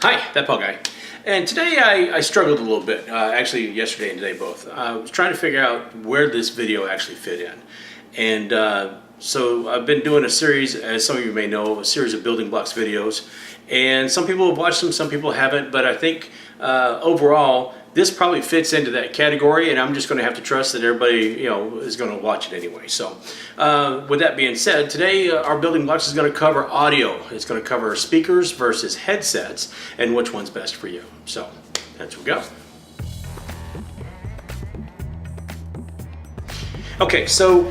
Hi, ThatPaulGuy. And today I struggled a little bit, actually yesterday and today both. I was trying to figure out where this video actually fit in. And so I've been doing a series, as some of you may know, a series of building blocks videos. And some people have watched them, some people haven't, but I think overall this probably fits into that category, and I'm just going to have to trust that everybody is going to watch it anyway. So with that being said, today our building blocks is going to cover audio. It's going to cover speakers versus headsets and which one's best for you. So let's go. Okay, so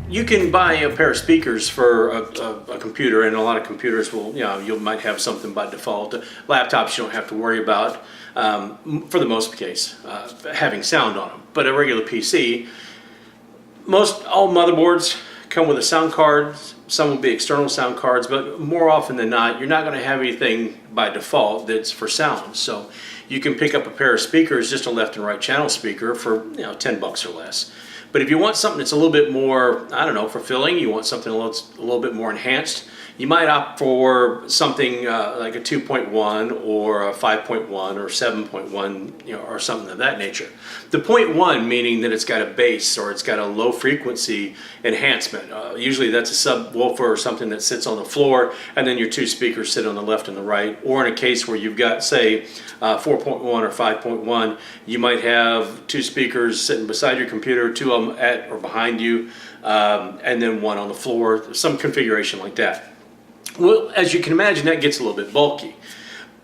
you can buy a pair of speakers for a computer, and a lot of computers will, you might have something by default. Laptops you don't have to worry about, for the most case, having sound on them. But a regular PC, all motherboards come with a sound card. Some will be external sound cards, but more often than not, you're not going to have anything by default that's for sound. So you can pick up a pair of speakers, just a left and right channel speaker, for $10 or less. But if you want something that's a little bit more, fulfilling, you want something a little bit more enhanced, you might opt for something like a 2.1 or a 5.1 or 7.1, or something of that nature. The 0.1 meaning that it's got a bass or it's got a low frequency enhancement. Usually that's a subwoofer or something that sits on the floor, and then your two speakers sit on the left and the right. Or in a case where you've got, say, 4.1 or 5.1, you might have two speakers sitting beside your computer, two of them at or behind you, and then one on the floor, some configuration like that. Well, as you can imagine, that gets a little bit bulky.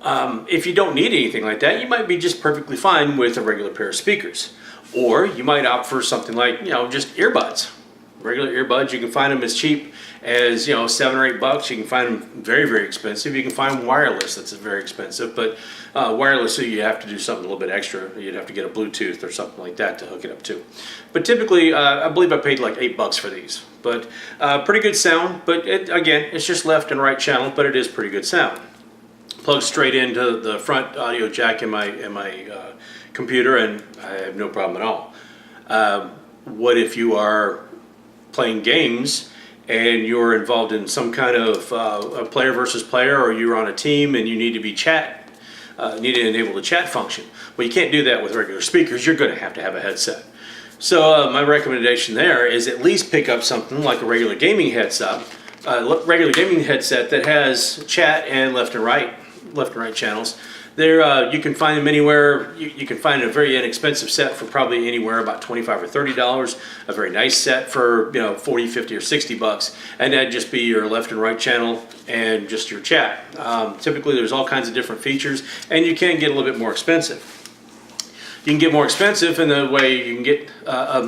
If you don't need anything like that, you might be just perfectly fine with a regular pair of speakers. Or you might opt for something like, just earbuds. Regular earbuds, you can find them as cheap as, $7 or $8. You can find them very, very expensive. You can find wireless that's very expensive, but wireless, so you have to do something a little bit extra. You'd have to get a Bluetooth or something like that to hook it up to. But typically, I believe I paid like $8 for these. But pretty good sound, but again, it's just left and right channel, but it is pretty good sound. Plugs straight into the front audio jack in my computer, and I have no problem at all. What if you are playing games and you're involved in some kind of a player versus player, or you're on a team and you need to be need to enable the chat function? Well, you can't do that with regular speakers. You're going to have a headset. So my recommendation there is at least pick up something like a regular gaming headset, that has chat and left and right channels. There, you can find them anywhere. You can find a very inexpensive set for probably anywhere about $25 or $30. A very nice set for $40, $50, or $60, and that'd just be your left and right channel and just your chat. Typically, there's all kinds of different features, and you can get a little bit more expensive. You can get more expensive in the way you can get a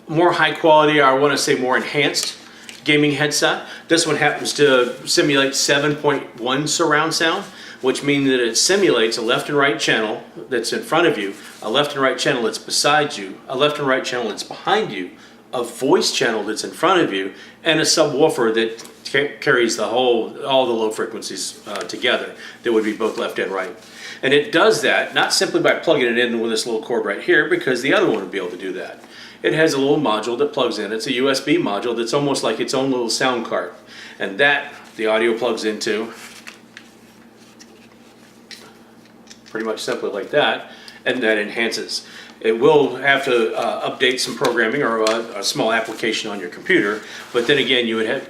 more high quality, or I want to say more enhanced gaming headset. This one happens to simulate 7.1 surround sound, which means that it simulates a left and right channel that's in front of you, a left and right channel that's beside you, a left and right channel that's behind you, a voice channel that's in front of you, and a subwoofer that carries all the low frequencies together. That would be both left and right. And it does that not simply by plugging it in with this little cord right here, because the other one would be able to do that. It has a little module that plugs in. It's a USB module that's almost like its own little sound card. And that the audio plugs into pretty much simply like that, and that enhances. It will have to update some programming or a small application on your computer, but then again, you would have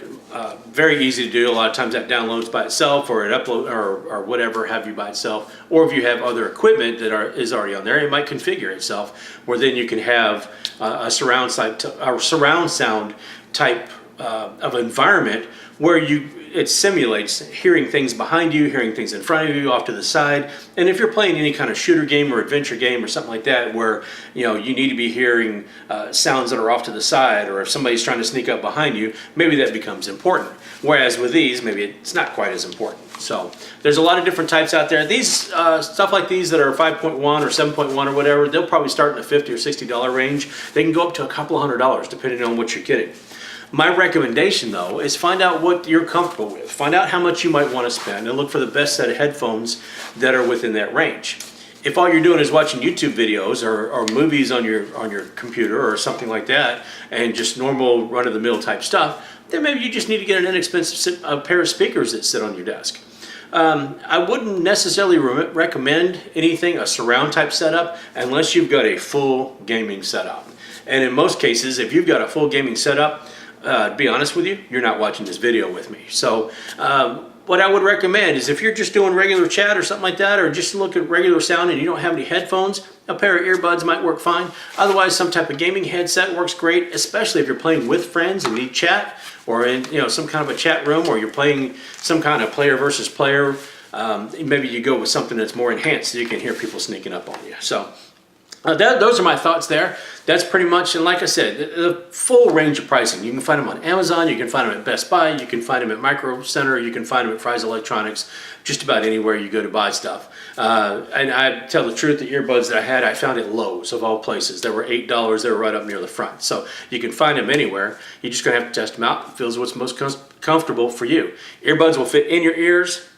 very easy to do. A lot of times that downloads by itself, or it upload or whatever have you by itself. Or if you have other equipment that is already on there, it might configure itself, where then you can have a surround sound type of environment where it simulates hearing things behind you, hearing things in front of you, off to the side. And if you're playing any kind of shooter game or adventure game or something like that, where you need to be hearing sounds that are off to the side, or if somebody's trying to sneak up behind you, maybe that becomes important. Whereas with these, maybe it's not quite as important. So there's a lot of different types out there. These stuff like these that are 5.1 or 7.1 or whatever, they'll probably start in the $50 or $60 range. They can go up to a couple $100 depending on what you're getting. My recommendation, though, is find out what you're comfortable with. Find out how much you might want to spend, and look for the best set of headphones that are within that range. if all you're doing is watching YouTube videos or movies on your computer or something like that, and just normal run-of-the-mill type stuff, then maybe you just need to get an inexpensive pair of speakers that sit on your desk. I wouldn't necessarily recommend anything, a surround type setup, unless you've got a full gaming setup. And in most cases, if you've got a full gaming setup, to be honest with you, you're not watching this video with me. So what I would recommend is if you're just doing regular chat or something like that, or just look at regular sound and you don't have any headphones, a pair of earbuds might work fine. Otherwise, some type of gaming headset works great, especially if you're playing with friends and need chat, or in some kind of a chat room, or you're playing some kind of player versus player. Maybe you go with something that's more enhanced so you can hear people sneaking up on you. So those are my thoughts there. That's pretty much, and like I said, the full range of pricing. You can find them on Amazon, you can find them at Best Buy, you can find them at Micro Center, you can find them at Fry's Electronics, just about anywhere you go to buy stuff. And I tell the truth, the earbuds that I had, I found at Lowe's of all places. They were $8, they were right up near the front. So you can find them anywhere. You're just gonna have to test them out. It feels what's most comfortable for you. Earbuds will fit in your ears.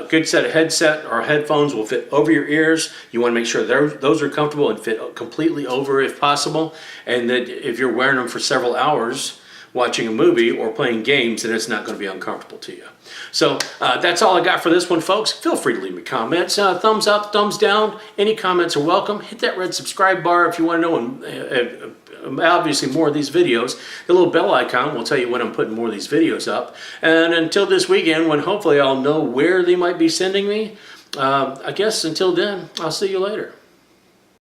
Good set of headset or headphones will fit over your ears. You want to make sure those are comfortable and fit completely over if possible, and that if you're wearing them for several hours watching a movie or playing games, then it's not going to be uncomfortable to you. So that's all I got for this one, folks. Feel free to leave me comments. Thumbs up, thumbs down. Any comments are welcome. Hit that red subscribe bar if you want to know obviously more of these videos. The little bell icon will tell you when I'm putting more of these videos up. And until this weekend, when hopefully I'll know where they might be sending me, I guess until then, I'll see you later.